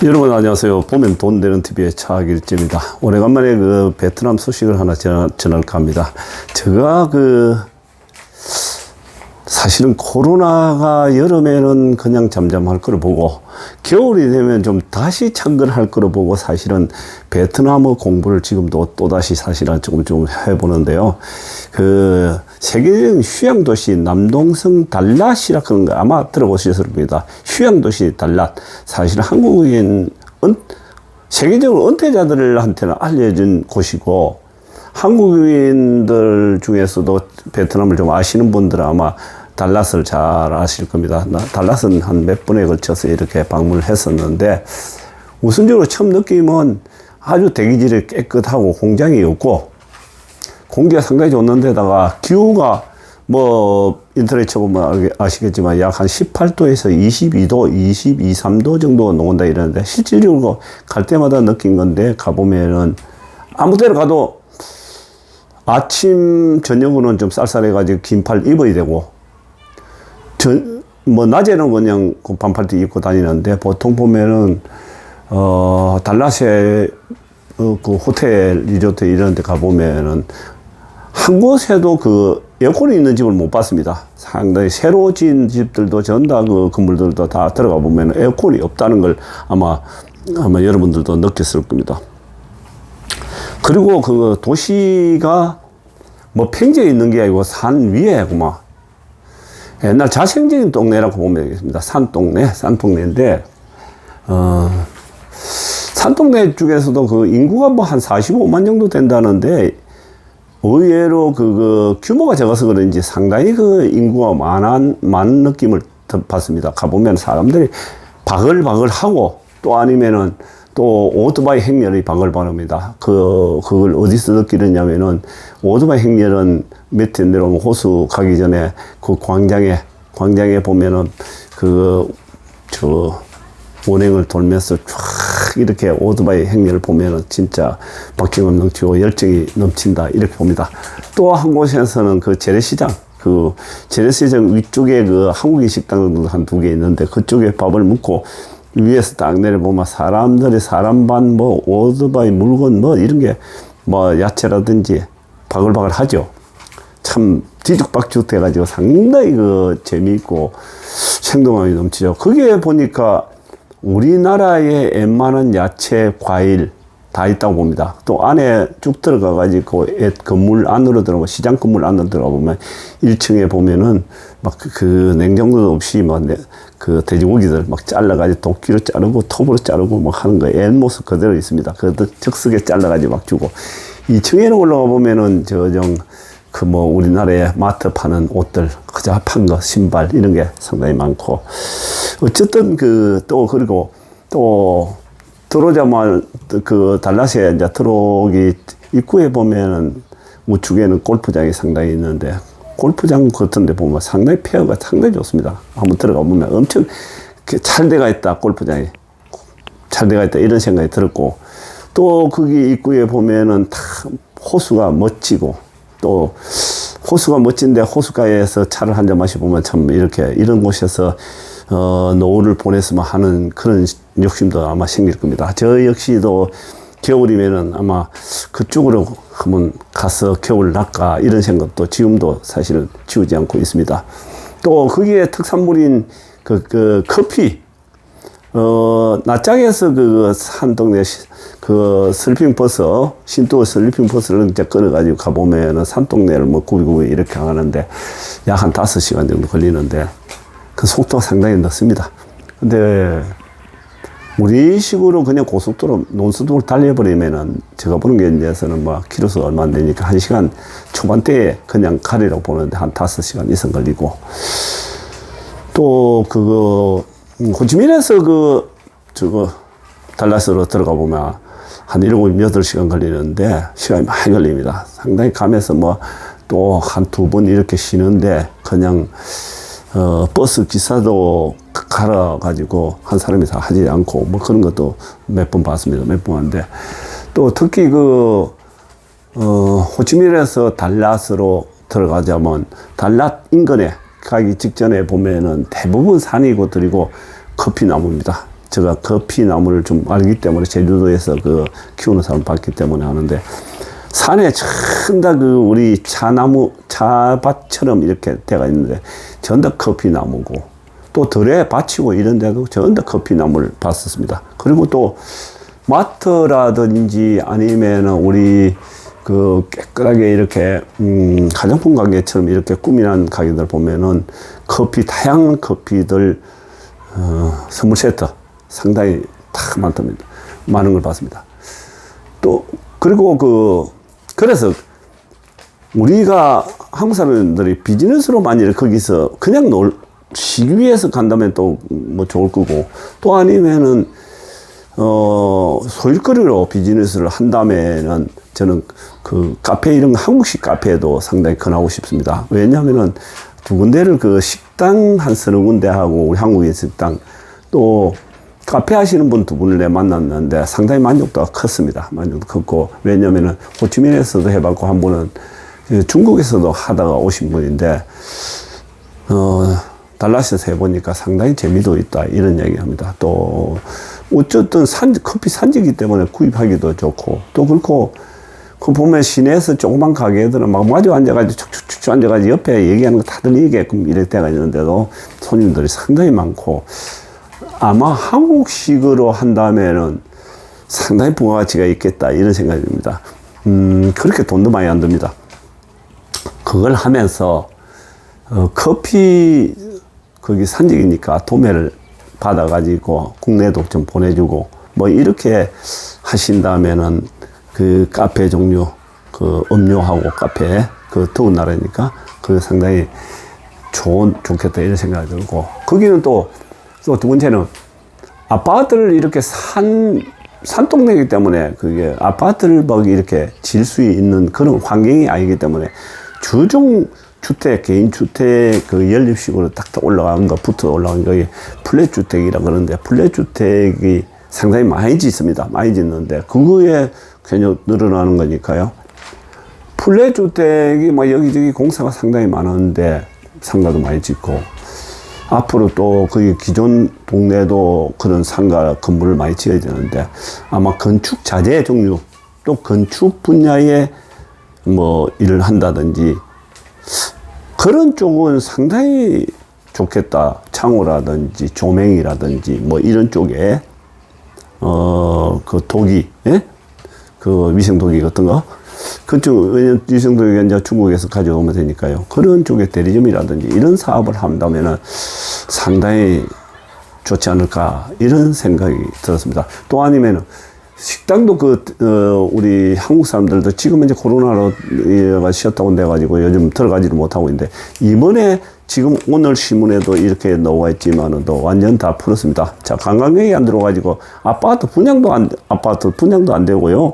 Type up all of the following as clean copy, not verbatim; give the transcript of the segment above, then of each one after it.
여러분 안녕하세요. 보면 돈 되는 TV의 차길재입니다. 오래간만에 그 베트남 소식을 하나 전할까 합니다. 제가 사실은 코로나가 여름에는 그냥 잠잠할 거로 보고 겨울이 되면 좀 다시 창궐할 거로 보고 사실은 베트남어 공부를 지금도 또다시 사실은 조금 해보는데요. 세계적인 휴양도시 남동성 달랏이라 그런 거 아마 들어보셨을 겁니다. 휴양도시 달랏. 사실 한국인 세계적으로 은퇴자들한테는 알려진 곳이고 한국인들 중에서도 베트남을 좀 아시는 분들은 아마 달랏을 잘 아실 겁니다. 달랏은 한 몇 번에 걸쳐서 이렇게 방문을 했었는데 우선적으로 처음 느낌은 아주 대기질이 깨끗하고 공장이 없고 공기가 상당히 좋는데다가 기후가 인터넷 쳐보면 아시겠지만 약 한 18도에서 22도, 22, 3도 정도가 녹는다 이러는데 실질적으로 갈 때마다 느낀 건데 가보면은 아무 데나 가도 아침, 저녁으로는 좀 쌀쌀해가지고 긴팔 입어야 되고 낮에는 그냥 반팔티 입고 다니는데 보통 보면은, 달랏에 그 호텔, 리조트 이런 데 가보면은 한 곳에도 에어컨이 있는 집을 못 봤습니다. 상당히 새로 지은 집들도 전다 건물들도 다 들어가 보면 에어컨이 없다는 걸 아마 여러분들도 느꼈을 겁니다. 그리고 도시가 평지에 있는 게 아니고 산 위에 옛날 자생적인 동네라고 보면 되겠습니다. 산동네인데, 산동네 중에서도 인구가 한 45만 정도 된다는데, 의외로 규모가 적어서 그런지 상당히 인구가 많은 느낌을 받습니다. 가보면 사람들이 바글바글하고 또 아니면은 또 오토바이 행렬이 바글바글합니다. 그걸 어디서 느끼느냐면은 오토바이 행렬은 밑에 내려오면 호수 가기 전에 광장에 보면은 원행을 돌면서 쫙 이렇게 오토바이 행렬을 보면은 진짜 박진감 넘치고 열정이 넘친다 이렇게 봅니다. 또 한 곳에서는 재래시장 재래시장 위쪽에 한국인 식당도 한 2개 있는데 그쪽에 밥을 먹고 위에서 딱 내려보면 사람들이 사람 반 오토바이 물건 이런 게 야채라든지 바글바글 하죠. 참 뒤죽박죽 돼가지고 상당히 재미있고 생동감이 넘치죠. 거기에 보니까 우리나라의 웬만한 야채, 과일 다 있다고 봅니다. 또 안에 쭉 들어가가지고 건물 안으로 시장 건물 안으로 들어가보면 1층에 보면은 냉장고도 없이 돼지고기들 잘라가지고 도끼로 자르고 톱으로 자르고 하는 거 옛 모습 그대로 있습니다. 적석에 잘라가지고 주고 2층에는 올라가 보면은 우리나라에 마트 파는 옷들 그저 판 거 신발 이런 게 상당히 많고 어쨌든 그리고 또 들어오자마자 달랏에 이제 들어오기 입구에 보면은 우측에는 골프장이 상당히 있는데 골프장 같은 데 보면 상당히 페어가 상당히 좋습니다. 한번 들어가 보면 엄청 잘 돼가 있다, 골프장이. 잘 돼가 있다, 이런 생각이 들었고, 또 거기 입구에 보면은 다 호수가 멋지고, 또 호수가 멋진데 호수가에서 차를 한잔 마셔보면 참 이런 곳에서 노후를 보냈으면 하는 그런 욕심도 아마 생길 겁니다. 저 역시도 겨울이면은 아마 그쪽으로 한번 가서 겨울 낚아 이런 생각도 지금도 사실은 지우지 않고 있습니다. 또 거기에 특산물인 커피, 낮장에서 산동네 슬리핑 버스, 신도 슬리핑 버스를 이제 끌어가지고 가보면은 산동네를 구비구비 이렇게 가는데 약 한 5시간 정도 걸리는데 속도가 상당히 늦습니다. 근데 우리식으로 그냥 고속도로 논스톱을 달려버리면은 제가 보는 게 이제서는 키로수 얼마 안 되니까 1시간 초반대에 그냥 가리라고 보는데 한 5시간 이상 걸리고 또 호치민에서 달랏으로 들어가 보면 한 7, 8시간 걸리는데 시간이 많이 걸립니다. 상당히 가면서 또 한 2번 이렇게 쉬는데 그냥 버스 기사도 갈아가지고 한 사람이 다 하지 않고 그런 것도 몇 번 봤습니다. 몇 번 봤는데 또 특히 호치민에서 달랏으로 들어가자면 달랏 인근에 가기 직전에 보면은 대부분 산이고 들이고 커피 나무입니다. 제가 커피 나무를 좀 알기 때문에 제주도에서 그 키우는 사람 봤기 때문에 아는데 산에 전부 다 그 우리 차나무, 차밭처럼 이렇게 돼가 있는데 전부 다 커피 나무고 또 들에 받치고 이런 데도 전부 다 커피 나무를 봤었습니다. 그리고 또 마트라든지 아니면은 우리 그 깨끗하게 이렇게 화장품 가게처럼 이렇게 꾸미는 가게들 보면은 커피 다양한 커피들 선물 세트 상당히 딱 많은 걸 봤습니다. 또 그리고 그래서 우리가 한국 사람들이 비즈니스로 만일 거기서 그냥 쉬기 위해서 간다면 또 뭐 좋을 거고 또 아니면은 소일거리로 비즈니스를 한다면은 저는 그 카페 이런 한국식 카페도 상당히 권하고 싶습니다. 왜냐하면은 두 군데를 그 식당 한 서너 군데 하고 우리 한국의 식당 또 카페 하시는 분 두 분을 만났는데 상당히 만족도가 컸습니다. 만족도 컸고 왜냐하면은 호치민에서도 해봤고 한 분은 중국에서도 하다가 오신 분인데 달라스에서 해보니까 상당히 재미도 있다 이런 얘기합니다. 또 어쨌든 커피 산지이기 때문에 구입하기도 좋고 또 그렇고 그 보면 시내에서 조그만 가게들은 막 마주 앉아가지고 축축축 앉아가지고 옆에 얘기하는 거 다들 얘기하게끔 이럴 때가 있는데도 손님들이 상당히 많고 아마 한국식으로 한다면은 상당히 부가가치가 있겠다 이런 생각이 듭니다. 그렇게 돈도 많이 안 듭니다. 그걸 하면서 커피 거기 산지이니까 도매를 받아가지고 국내도 좀 보내주고 뭐 이렇게 하신다면은 그 카페 종류 그 음료하고 카페 그 더운 나라니까 그 상당히 좋겠다 이런 생각이 들고 거기는 또 두 번째는 아파트를 이렇게 산동네이기 때문에 그게 아파트를 막 이렇게 질 수 있는 그런 환경이 아니기 때문에 주종 주택, 개인 주택 그 연립식으로 딱딱 올라간 거, 붙어 올라간 거에 플랫 주택이라 그러는데 플랫 주택이 상당히 많이 짓습니다. 많이 짓는데 그거에 괜히 늘어나는 거니까요. 플랫 주택이 뭐 여기저기 공사가 상당히 많은데 상가도 많이 짓고 앞으로 또 거기 기존 동네도 그런 상가 건물을 많이 지어야 되는데 아마 건축 자재 종류 또 건축 분야에 뭐 일을 한다든지 그런 쪽은 상당히 좋겠다. 창호라든지 조명이라든지 뭐 이런 쪽에 그 도기, 예? 그 위생도기 같은 거 그쪽 위생도기가 이제 중국에서 가져오면 되니까요. 그런 쪽에 대리점이라든지 이런 사업을 한다면은 상당히 좋지 않을까 이런 생각이 들었습니다. 또 아니면은 식당도 우리 한국 사람들도 지금 이제 코로나로 셧다운 돼가지고 요즘 들어가지를 못하고 있는데 이번에 지금 오늘 신문에도 이렇게 나와 있지만은 또 완전 다 풀었습니다. 자, 관광객이 안 들어가지고 아파트 분양도 안 되고요.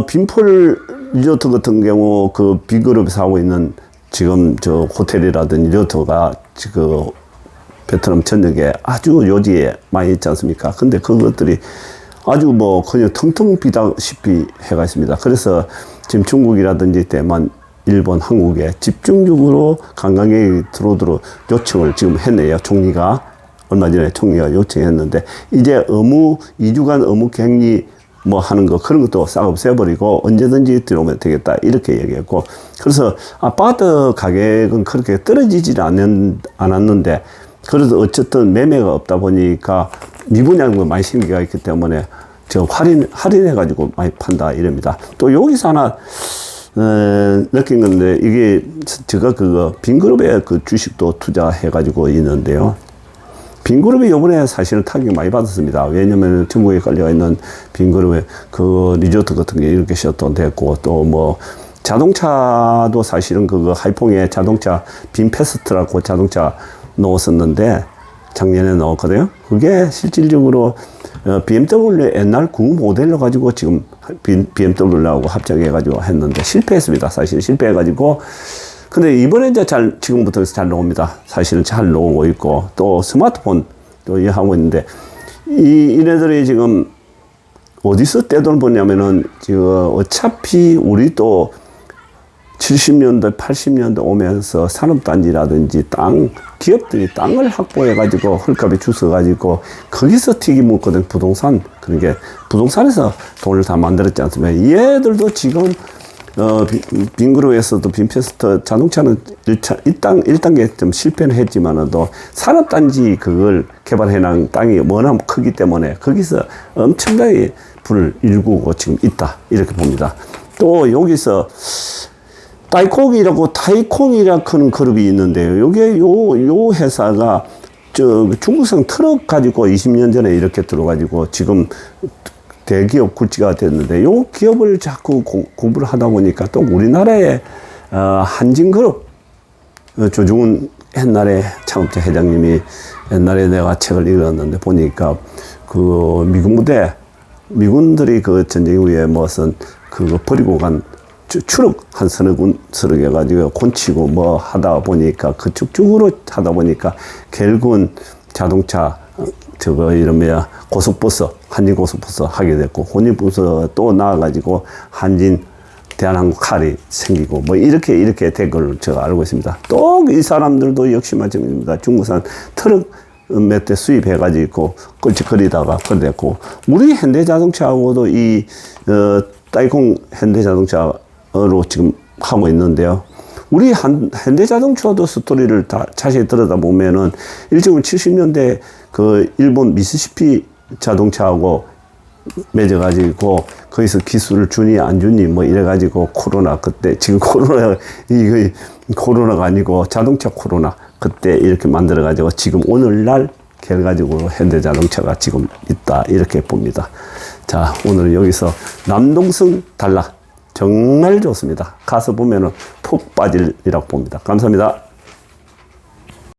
빈폴 리조트 같은 경우 그 B그룹에서 하고 있는 지금 저 호텔이라든지 리조트가 지금 베트남 전역에 아주 요지에 많이 있지 않습니까? 근데 그것들이 아주 뭐 그냥 텅텅 비다시피 해가 있습니다. 그래서 지금 중국이라든지 대만, 일본, 한국에 집중적으로 관광객이 들어오도록 요청을 지금 했네요. 총리가 얼마 전에 총리가 요청했는데 이제 2주간 의무 격리 뭐 하는 거 그런 것도 싹 없애버리고 언제든지 들어오면 되겠다 이렇게 얘기했고 그래서 아파트 가격은 그렇게 떨어지질 않았는데 그래도 어쨌든 매매가 없다 보니까 미분양도 많이 생기가 있기 때문에 할인해가지고 많이 판다 이럽니다. 또 여기서 하나 느낀 건데 이게 제가 빈그룹에 그 주식도 투자해가지고 있는데요. 빈그룹이 요번에 사실은 타격 많이 받았습니다. 왜냐면 중국에 걸려 있는 빈그룹에 그 리조트 같은 게 이렇게 셧다운 됐고 또 뭐 자동차도 사실은 하이퐁에 자동차 빈페스트라고 자동차 넣었었는데 작년에 넣었거든요. 그게 실질적으로 BMW 옛날 구 모델로 가지고 지금 BMW하고 합작해가지고 했는데 실패했습니다. 사실 실패해가지고 근데 이번에 이제 지금부터 잘 나옵니다. 사실은 잘 나오고 있고, 또 스마트폰 또 하고 있는데, 이네들이 지금 어디서 떼돈 버냐면은, 지금 어차피 우리 또 70년대, 80년대 오면서 산업단지라든지 기업들이 땅을 확보해가지고 헐값에 주워가지고 거기서 튀기 먹거든, 부동산. 그러니까 부동산에서 돈을 다 만들었지 않습니까? 얘들도 지금, 빙그루에서도 빈페스트 자동차는 1단계 좀 실패는 했지만도 산업단지 그걸 개발해놓은 땅이 워낙 크기 때문에 거기서 엄청나게 불을 일구고 지금 있다. 이렇게 봅니다. 또 여기서 타이콩이라고 하는 그룹이 있는데요. 요게 요 회사가 중국산 트럭 가지고 20년 전에 이렇게 들어가지고 지금 대기업 굴지가 됐는데 요 기업을 자꾸 공부를 하다 보니까 또 우리나라의 한진그룹 조중훈 옛날에 창업자 회장님이 옛날에 내가 책을 읽었는데 보니까 그 미군들이 그 전쟁 후에 무슨 그거 버리고 간 추럭 한 서너 해가지고 곤치고 뭐 하다 보니까 그쪽 쪽으로 하다 보니까 결국은 자동차 이러면 고속버스 한진 고속버스 하게 됐고 혼인버스 또 나와가지고 한진 대한항공 칼이 생기고 뭐 이렇게 된 걸로 제가 알고 있습니다. 또 이 사람들도 역시 마찬가지입니다. 중국산 트럭 몇 대 수입해가지고 껄쩍거리다가 그랬고 우리 현대자동차하고도 타이콩 현대자동차로 지금 하고 있는데요. 우리 현대자동차도 스토리를 다 자세히 들여다보면은 1970년대 그 일본 미쓰비시 자동차하고 맺어가지고 거기서 기술을 주니 안 주니 뭐 이래가지고 코로나 그때 지금 코로나가 아니고 자동차 코로나 그때 이렇게 만들어가지고 지금 오늘날 결과적으로 현대자동차가 지금 있다 이렇게 봅니다. 자, 오늘은 여기서 남동성 달라 정말 좋습니다. 가서 보면은 푹 빠지리라고 봅니다. 감사합니다.